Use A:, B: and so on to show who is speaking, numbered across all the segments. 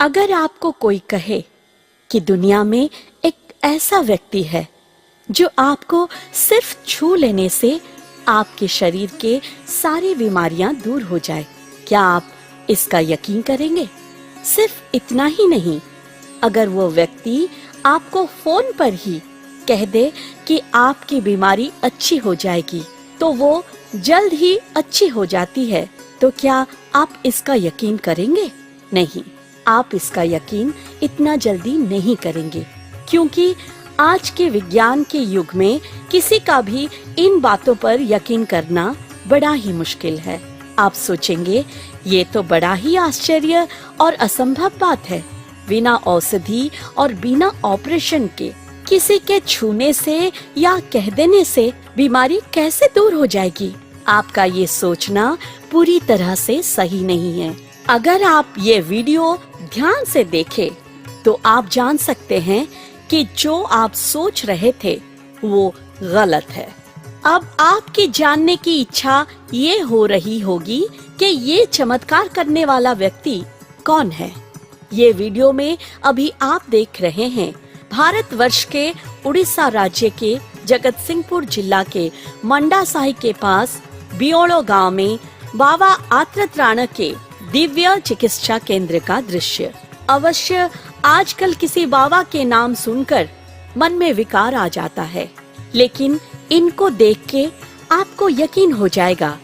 A: अगर आपको कोई कहे कि दुनिया में एक ऐसा व्यक्ति है जो आपको सिर्फ छू लेने से आपके शरीर के सारी बीमारियां दूर हो जाए, क्या आप इसका यकीन करेंगे? सिर्फ इतना ही नहीं, अगर वो व्यक्ति आपको फोन पर ही कह दे कि आपकी बीमारी अच्छी हो जाएगी, तो वो जल्द ही अच्छी हो जाती है, तो क्या आप इसका यकीन करेंगे? नहीं, आप इसका यकीन इतना जल्दी नहीं करेंगे, क्योंकि आज के विज्ञान के युग में किसी का भी इन बातों पर यकीन करना बड़ा ही मुश्किल है। आप सोचेंगे, ये तो बड़ा ही आश्चर्य और असंभव बात है। बिना औषधि और बिना ऑपरेशन के किसी के छूने से या कह देने से बीमारी कैसे दूर हो जाएगी? आपका ये सोचना पूरी तरह से सही नहीं है। अगर आप ये वीडियो ध्यान से देखें, तो आप जान सकते हैं कि जो आप सोच रहे थे वो गलत है। अब आपकी जानने की इच्छा ये हो रही होगी कि ये चमत्कार करने वाला व्यक्ति कौन है। ये वीडियो में अभी आप देख रहे हैं भारतवर्ष के उड़ीसा राज्य के जगत सिंहपुर जिला के मंडा साही के पास बियोलो गांव में बाबा आत्रत्राण के दिव्य चिकित्सा केंद्र का दृश्य। अवश्य आजकल किसी बाबा के नाम सुनकर मन में विकार आ जाता है, लेकिन इनको देख के आपको यकीन हो जाएगा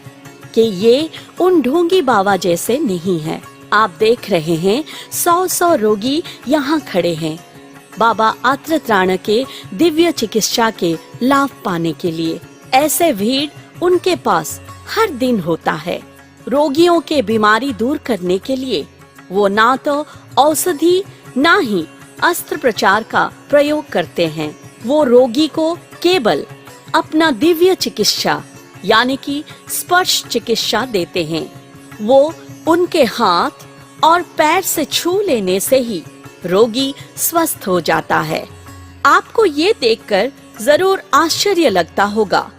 A: कि ये उन ढोंगी बाबा जैसे नहीं है। आप देख रहे हैं 100 रोगी यहाँ खड़े हैं बाबा आत्रत्राण के दिव्य चिकित्सा के लाभ पाने के लिए। ऐसे भीड़ उनके पास हर दिन होता है। रोगियों के बीमारी दूर करने के लिए वो ना तो औषधि ना ही अस्त्रप्रचार का प्रयोग करते हैं। वो रोगी को केवल अपना दिव्य चिकित्सा यानी कि स्पर्श चिकित्सा देते हैं। वो उनके हाथ और पैर से छू लेने से ही रोगी स्वस्थ हो जाता है। आपको ये देखकर जरूर आश्चर्य लगता होगा,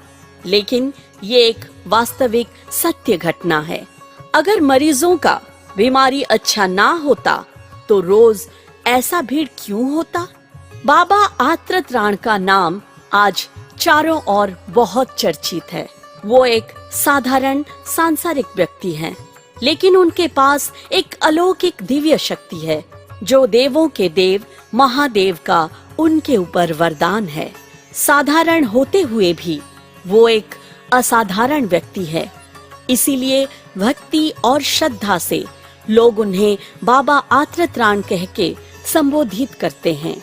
A: लेकिन ये एक वास्तविक सत्य घटना है। अगर मरीजों का बीमारी अच्छा ना होता तो रोज ऐसा भीड़ क्यों होता? बाबा आत्रत्राण का नाम आज चारों ओर बहुत चर्चित है। वो एक साधारण सांसारिक व्यक्ति हैं, लेकिन उनके पास एक अलौकिक दिव्य शक्ति है जो देवों के देव महादेव का उनके ऊपर वरदान है। साधारण होते हुए भी वो एक असाधारण व्यक्ति है। इसीलिए भक्ति और श्रद्धा से लोग उन्हें बाबा आत्रत्राण कह के संबोधित करते हैं।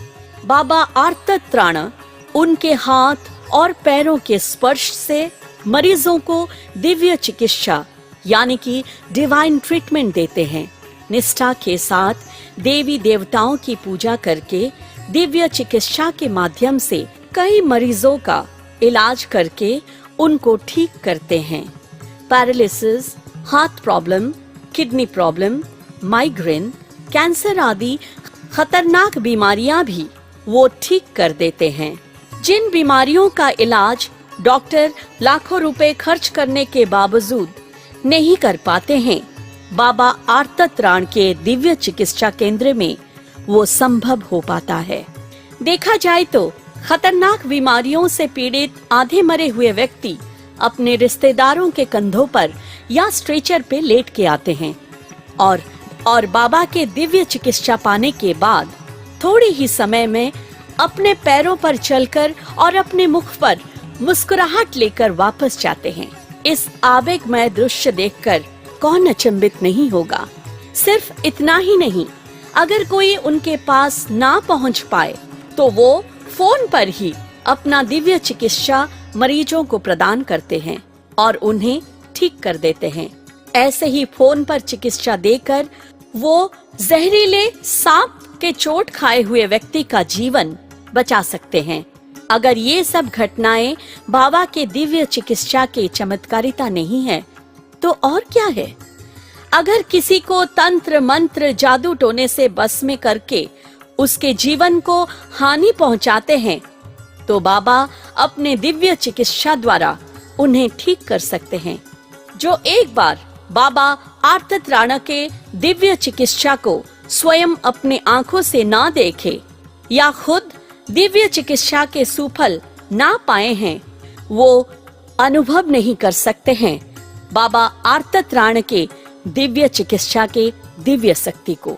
A: बाबा आत्रत्राण उनके हाथ और पैरों के स्पर्श से मरीजों को दिव्य चिकित्सा यानी कि डिवाइन ट्रीटमेंट देते हैं। निष्ठा के साथ देवी देवताओं की पूजा करके दिव्य चिकित्सा के माध्यम से कई मरीजों का इलाज करके उनको ठीक करते हैं। Paralysis, heart problem, kidney problem, migraine, cancer आदि खतरनाक बीमारियां भी वो ठीक कर देते हैं। जिन बीमारियों का इलाज डॉक्टर लाखों रुपए खर्च करने के बावजूद नहीं कर पाते हैं, बाबा आत्रत्राण के दिव्य चिकित्सा केंद्र में वो संभव हो पाता है। देखा जाए तो खतरनाक बीमारियों से पीड़ित आधे मरे हुए व्यक्ति अपने रिश्तेदारों के कंधों पर या स्ट्रेचर पे लेट के आते हैं और बाबा के दिव्य चिकित्सा पाने के बाद थोड़ी ही समय में अपने पैरों पर चलकर और अपने मुख पर मुस्कुराहट लेकर वापस जाते हैं। इस आवेगमय दृश्य देखकर कौन अचंभित नहीं होगा। सिर्फ इतना ही नहीं, अगर कोई उनके पास ना पहुंच पाए तो वो फोन पर ही अपना दिव्य चिकित्सा मरीजों को प्रदान करते हैं और उन्हें ठीक कर देते हैं। ऐसे ही फोन पर चिकित्सा देकर वो जहरीले सांप के चोट खाए हुए व्यक्ति का जीवन बचा सकते हैं। अगर ये सब घटनाएं बाबा के दिव्य चिकित्सा के चमत्कारिता नहीं है तो और क्या है? अगर किसी को तंत्र मंत्र जादू टोने से बस में करके उसके जीवन को हानि पहुंचाते हैं, तो बाबा अपने दिव्य चिकित्सा द्वारा उन्हें ठीक कर सकते हैं। जो एक बार बाबा आत्रत्राण के दिव्य चिकित्सा को स्वयं अपने आंखों से ना देखे या खुद दिव्य चिकित्सा के सुफल ना पाए हैं, वो अनुभव नहीं कर सकते हैं बाबा आर्तत्राण के दिव्य चिकित्सा के दिव्य शक्ति को।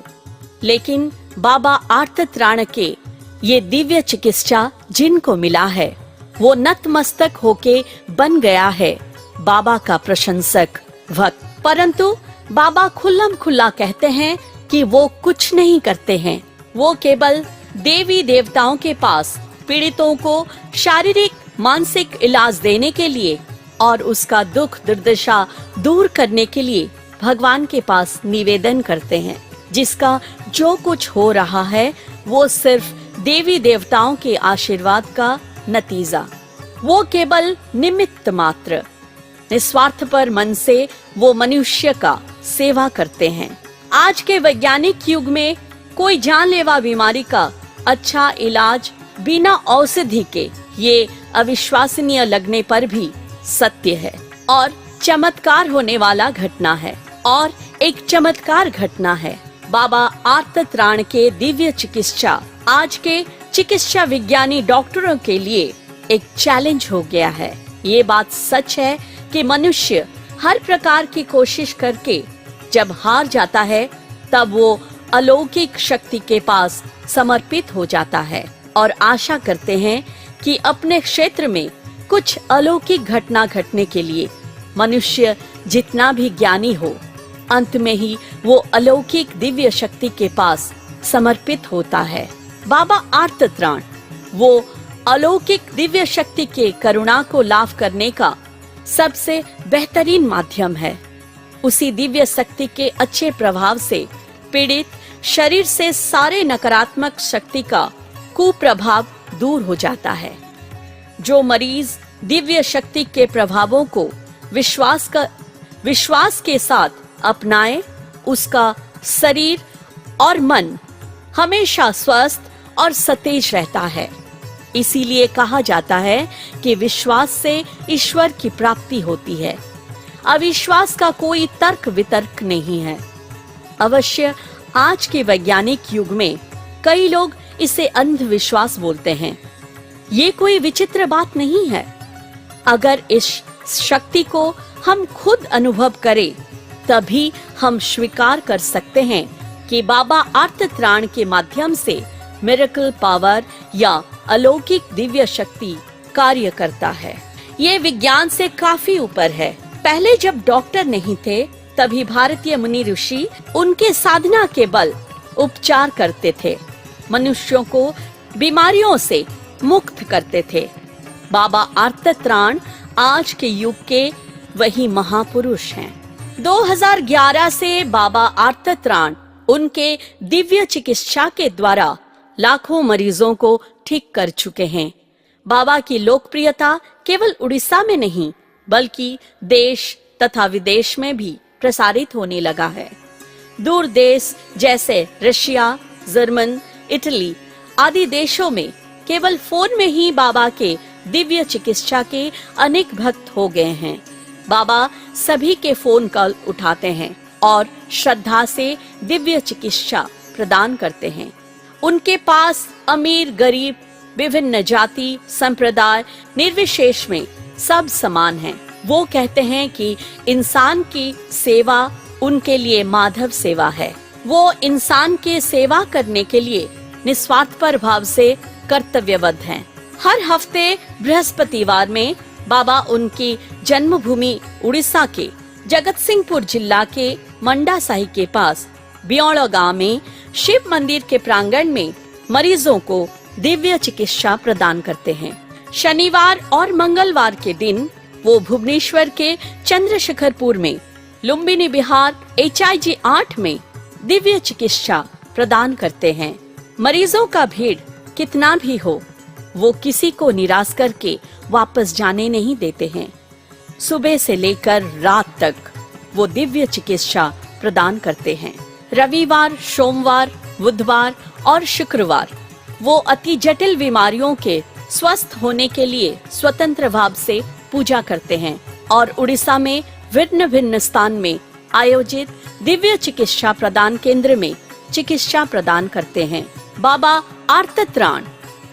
A: लेकिन बाबा आर्तत्राण के ये दिव्य चिकित्सा जिनको मिला है, वो नतमस्तक होके बन गया है बाबा का प्रशंसक भक्त। परंतु बाबा खुल्लम खुल्ला कहते हैं कि वो कुछ नहीं करते हैं। वो केवल देवी देवताओं के पास पीड़ितों को शारीरिक मानसिक इलाज देने के लिए और उसका दुख दुर्दशा दूर करने के लिए भगवान के पास निवेदन करते हैं। जिसका जो कुछ हो रहा है वो सिर्फ देवी देवताओं के आशीर्वाद का नतीजा। वो केवल निमित्त मात्र निस्वार्थपर मन से वो मनुष्य का सेवा करते हैं। आज के वैज्ञानिक युग में कोई जानलेवा बीमारी का अच्छा इलाज बिना औषधि के ये अविश्वसनीय लगने पर भी सत्य है और चमत्कार होने वाला घटना है। और एक चमत्कार घटना है बाबा आर्तत्राण के दिव्य चिकित्सा आज के चिकित्सा विज्ञानी डॉक्टरों के लिए एक चैलेंज हो गया है। ये बात सच है कि मनुष्य हर प्रकार की कोशिश करके जब हार जाता है तब वो अलौकिक शक्ति के पास समर्पित हो जाता है और आशा करते हैं कि अपने क्षेत्र में कुछ अलौकिक घटना घटने के लिए मनुष्य जितना भी ज्ञानी हो, अंत में ही वो अलौकिक दिव्य शक्ति के पास समर्पित होता है। बाबा आर्तत्राण वो अलौकिक दिव्य शक्ति के करुणा को लाभ करने का सबसे बेहतरीन माध्यम है। उसी दिव्य शक्ति के अच्छे प्रभाव से पीड़ित शरीर से सारे नकारात्मक शक्ति का कुप्रभाव दूर हो जाता है। जो मरीज दिव्य शक्ति के प्रभावों को विश्वास के साथ अपनाए, उसका शरीर और मन हमेशा स्वस्थ और सतेज रहता है। इसीलिए कहा जाता है कि विश्वास से ईश्वर की प्राप्ति होती है। अविश्वास का कोई तर्क वितर्क नहीं है। अवश्य आज के वैज्ञानिक युग में कई लोग इसे अंधविश्वास बोलते हैं। ये कोई विचित्र बात नहीं है। अगर इस शक्ति को हम खुद अनुभव करें तभी हम स्वीकार कर सकते हैं कि बाबा आर्तत्राण के माध्यम से मिरेकल पावर या अलौकिक दिव्य शक्ति कार्य करता है। ये विज्ञान से काफी ऊपर है। पहले जब डॉक्टर नहीं थे तभी भारतीय मुनि ऋषि उनके साधना के बल उपचार करते थे, मनुष्यों को बीमारियों से मुक्त करते थे। बाबा आर्तत्राण आज के युग के वही महापुरुष हैं। 2011 से बाबा आर्तत्राण उनके दिव्य चिकित्सा के द्वारा लाखों मरीजों को ठीक कर चुके हैं। बाबा की लोकप्रियता केवल उड़ीसा में नहीं बल्कि देश तथा विदेश में भी प्रसारित होने लगा है। दूर देश जैसे रशिया, जर्मन, इटली आदि देशों में केवल फोन में ही बाबा के दिव्य चिकित्सा के अनेक भक्त हो गए हैं। बाबा सभी के फोन कॉल उठाते हैं और श्रद्धा से दिव्य चिकित्सा प्रदान करते हैं। उनके पास अमीर गरीब विभिन्न जाति संप्रदाय निर्विशेष में सब समान हैं। वो कहते हैं कि इंसान की सेवा उनके लिए माधव सेवा है। वो इंसान के सेवा करने के लिए निस्वार्थपर भाव से कर्तव्यबद्ध हैं। हर हफ्ते बृहस्पतिवार में बाबा उनकी जन्मभूमि उड़ीसा के जगतसिंहपुर जिला के मंडासाही के पास बियोड़ा गांव में शिव मंदिर के प्रांगण में मरीजों को दिव्य चिकित्सा प्रदान करते हैं। शनिवार और मंगलवार के दिन वो भुवनेश्वर के चंद्रशेखरपुर में लुम्बिनी बिहार HIG 8 में दिव्य चिकित्सा प्रदान करते हैं। मरीजों का भीड़ कितना भी हो, वो किसी को निराश करके वापस जाने नहीं देते हैं। सुबह से लेकर रात तक वो दिव्य चिकित्सा प्रदान करते हैं। रविवार, सोमवार, बुधवार और शुक्रवार वो अति जटिल बीमारियों के स्वस्थ होने के लिए स्वतंत्र भाव से पूजा करते हैं और उड़ीसा में भिन्न भिन्न स्थान में आयोजित दिव्य चिकित्सा प्रदान केंद्र में चिकित्सा प्रदान करते हैं। बाबा आर्तत्राण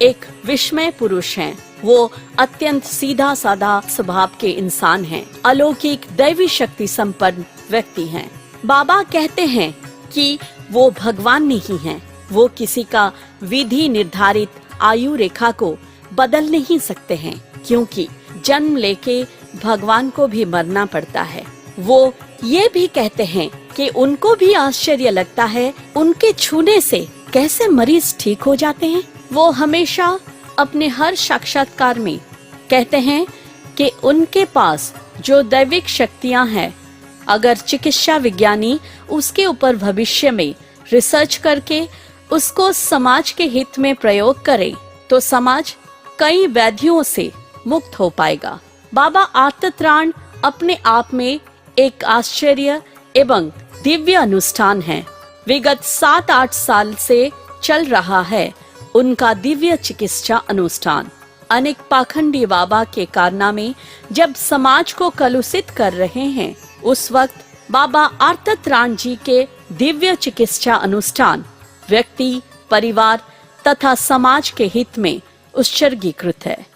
A: एक विस्मय पुरुष हैं। वो अत्यंत सीधा साधा स्वभाव के इंसान हैं, अलौकिक दैवी शक्ति संपन्न व्यक्ति हैं। बाबा कहते हैं कि वो भगवान नहीं हैं। वो किसी का विधि निर्धारित आयु रेखा को बदल नहीं सकते हैं, क्योंकि जन्म लेके भगवान को भी मरना पड़ता है। वो ये भी कहते हैं कि उनको भी आश्चर्य लगता है उनके छूने से कैसे मरीज ठीक हो जाते हैं। वो हमेशा अपने हर साक्षात्कार में कहते हैं कि उनके पास जो दैविक शक्तियां हैं, अगर चिकित्सा विज्ञानी उसके ऊपर भविष्य में रिसर्च करके उसको समाज के हित में प्रयोग करे तो समाज कई व्याधियों से मुक्त हो पाएगा। बाबा आर्तत्राण अपने आप में एक आश्चर्य एवं दिव्य अनुष्ठान है। विगत 7-8 साल से चल रहा है उनका दिव्य चिकित्सा अनुष्ठान। अनेक पाखंडी बाबा के कारनामे जब समाज को कलुषित कर रहे हैं, उस वक्त बाबा आर्तत्राण जी के दिव्य चिकित्सा अनुष्ठान व्यक्ति, परिवार तथा समाज के हित में उत्सर्गीकृत है।